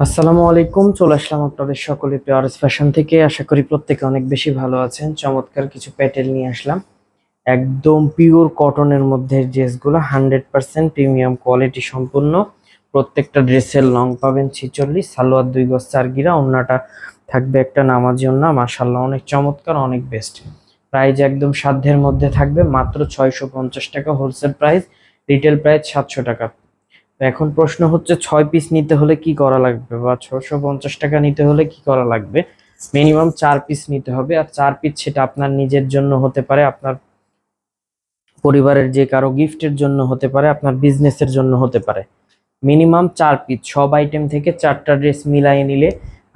আসসালামু আলাইকুম, চলে আসলাম আপনাদের সকলে পেয়ারস ফ্যাশন থেকে। আশা করি প্রত্যেকে অনেক বেশি ভালো আছেন। চমৎকার কিছু প্যাটেল নিয়ে আসলাম, একদম পিওর কটনের মধ্যে ড্রেসগুলো 100% প্রিমিয়াম কোয়ালিটি সম্পূর্ণ। প্রত্যেকটা ড্রেসের লং পাবেন 46, সালোয়ার 2 গজ 4 গিরা, ওন্নাটা থাকবে একটা নামাজি ওন্না। মাশাআল্লাহ অনেক চমৎকার, অনেক বেস্ট প্রাইস, একদম সাধ্যের মধ্যে থাকবে। মাত্র 650 টাকা হোলসেল প্রাইস, রিটেল প্রাইস 700 টাকা। তো এখন প্রশ্ন হচ্ছে 6 পিস নিতে হলে কি করা লাগবে, বা 650 টাকা নিতে হলে কি করা লাগবে। মিনিমাম 4 পিস নিতে হবে, আর 4 পিস সেটা আপনার নিজের জন্য হতে পারে, আপনার পরিবারের যে কারো গিফটের জন্য হতে পারে, আপনার বিজনেসের জন্য হতে পারে। মিনিমাম 4 পিস, সব আইটেম থেকে 4টা ড্রেস মিলাই নিলে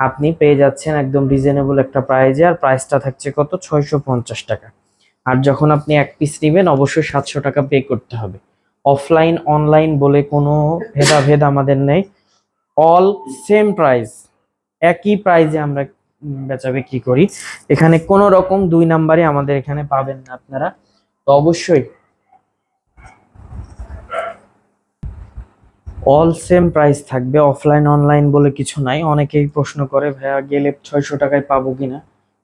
আপনি পেয়ে যাচ্ছেন একদম রিজনেবল একটা প্রাইজে। আর প্রাইসটা থাকছে কত, 650 টাকা। আর যখন আপনি 1 পিস নেবেন অবশ্যই 700 টাকা পে করতে হবে। অফলাইন অনলাইন বলে কোনো ভেদাভেদ আমাদের নেই, অল সেম প্রাইস, একই প্রাইজে আমরা বেচা বিক্রি করি। এখানে কোনো রকম 2 নাম্বারে আমাদের এখানে পাবেন না আপনারা। তো অবশ্যই অল সেম প্রাইস থাকবে, অফলাইন অনলাইন বলে কিছু নাই। অনেকেই প্রশ্ন করে ভাইয়া গেলে 600 টাকায় পাবো কিনা।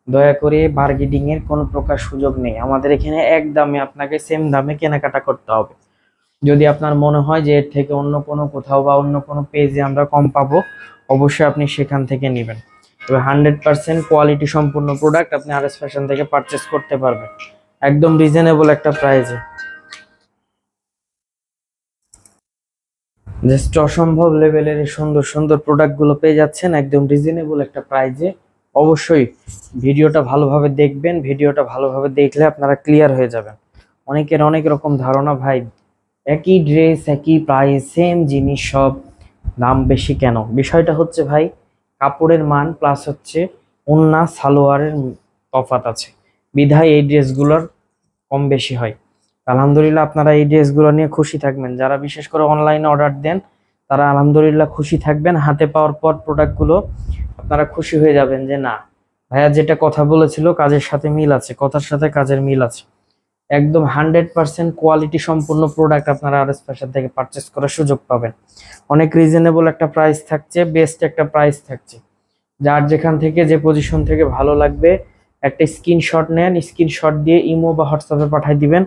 দয়া করে বার্গেনিং এর কোনো প্রকার সুযোগ নেই আমাদের এখানে। এক দামে আপনাকে সেম দামে কেনাকাটা করতে হবে। যদি আপনার মনে হয় যে এর থেকে অন্য কোনো কোথাও বা অন্য কোনো পেজে আমরা কম পাবো, অবশ্যই আপনি সেখান থেকে নেবেন। তবে 100% কোয়ালিটি সম্পূর্ণ প্রোডাক্ট আপনি আরএস ফ্যাশন থেকে পারচেস করতে পারবেন একদম রিজনেবল একটা প্রাইসে। জাস্ট অসম্ভব লেভেলের এই সুন্দর সুন্দর প্রোডাক্টগুলো পেয়ে যাচ্ছেন একদম রিজনেবল একটা প্রাইসে। অবশ্যই ভিডিওটা ভালোভাবে দেখবেন, ভিডিওটা ভালোভাবে দেখলে আপনারা ক্লিয়ার হয়ে যাবেন। অনেকের অনেক রকম ধারণা, ভাই একই ড্রেস একই প্রাইস সেম জিনিস, সব দাম বেশি কেন? বিষয়টা হচ্ছে ভাই, কাপড়ের মান প্লাস হচ্ছে ওন্না সালোয়ারের তফাৎ আছে, বিধায় এই ড্রেসগুলোর কম বেশি হয়। আলহামদুলিল্লাহ আপনারা এই ড্রেসগুলো নিয়ে খুশি থাকবেন। যারা বিশেষ করে অনলাইনে অর্ডার দেন তারা আলহামদুলিল্লাহ খুশি থাকবেন। হাতে পাওয়ার পর প্রোডাক্টগুলো আপনারা খুশি হয়ে যাবেন যে না, ভাইয়া যেটা কথা বলেছিল কাজের সাথে মিল আছে, কথার সাথে কাজের মিল আছে। একদম 100% কোয়ালিটি সম্পূর্ণ প্রোডাক্ট আপনারা আরএস ফ্যাশন থেকে পারচেস করার সুযোগ পাবেন। অনেক রিজনেবল একটা প্রাইস থাকছে, বেস্ট একটা প্রাইস থাকছে। যার যেখান থেকে যে পজিশন থেকে ভালো লাগবে একটা স্ক্রিনশট নেন, স্ক্রিনশট দিয়ে ইমো বা হোয়াটসঅ্যাপে পাঠিয়ে দিবেন,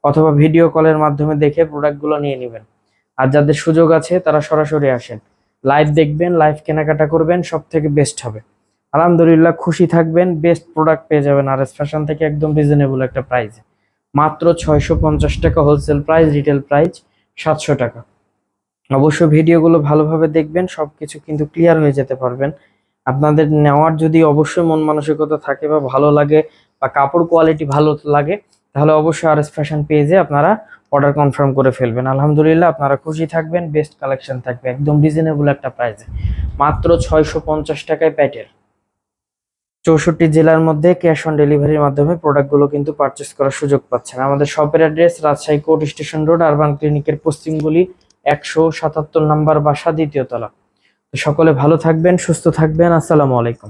অথবা ভিডিও কলের মাধ্যমে দেখে প্রোডাক্টগুলো নিয়ে নেবেন। আর যাদের সুযোগ আছে তারা সরাসরি আসেন, লাইভ দেখবেন, লাইভ কেনাকাটা করবেন, সব থেকে বেস্ট হবে। আলহামদুলিল্লাহ খুশি থাকবেন, বেস্ট প্রোডাক্ট পেয়ে যাবেন আরএস ফ্যাশন থেকে একদম রিজনেবল একটা প্রাইসে। মাত্র 650 টাকা হোলসেল প্রাইস, রিটেল প্রাইস 700 টাকা। অবশ্যই ভিডিওগুলো ভালোভাবে দেখবেন, সবকিছু কিন্তু ক্লিয়ার হয়ে যেতে পারবেন। আপনাদের নেওয়ার যদি অবশ্যই মন মানসিকতা থাকে বা ভালো লাগে বা কাপড় কোয়ালিটি ভালো লাগে, তাহলে অবশ্যই আরএস ফ্যাশন পেজে আপনারা অর্ডার কনফার্ম করে ফেলবেন। আলহামদুলিল্লাহ আপনারা খুশি থাকবেন, বেস্ট কালেকশন থাকবে একদম রিজনেবল একটা প্রাইসে। মাত্র 650 টাকায় প্যাটের 64 জেলার মধ্যে ক্যাশ অন ডেলিভারির মাধ্যমে প্রোডাক্টগুলো কিন্তু পারচেস করার সুযোগ পাচ্ছেন। আমাদের শপের address Rajshahi court station road, urban ক্লিনিকের পশ্চিম গলি, 177 নম্বর বাসা, দ্বিতীয় তলা। তো সকলে ভালো থাকবেন, সুস্থ থাকবেন। আসসালামু আলাইকুম।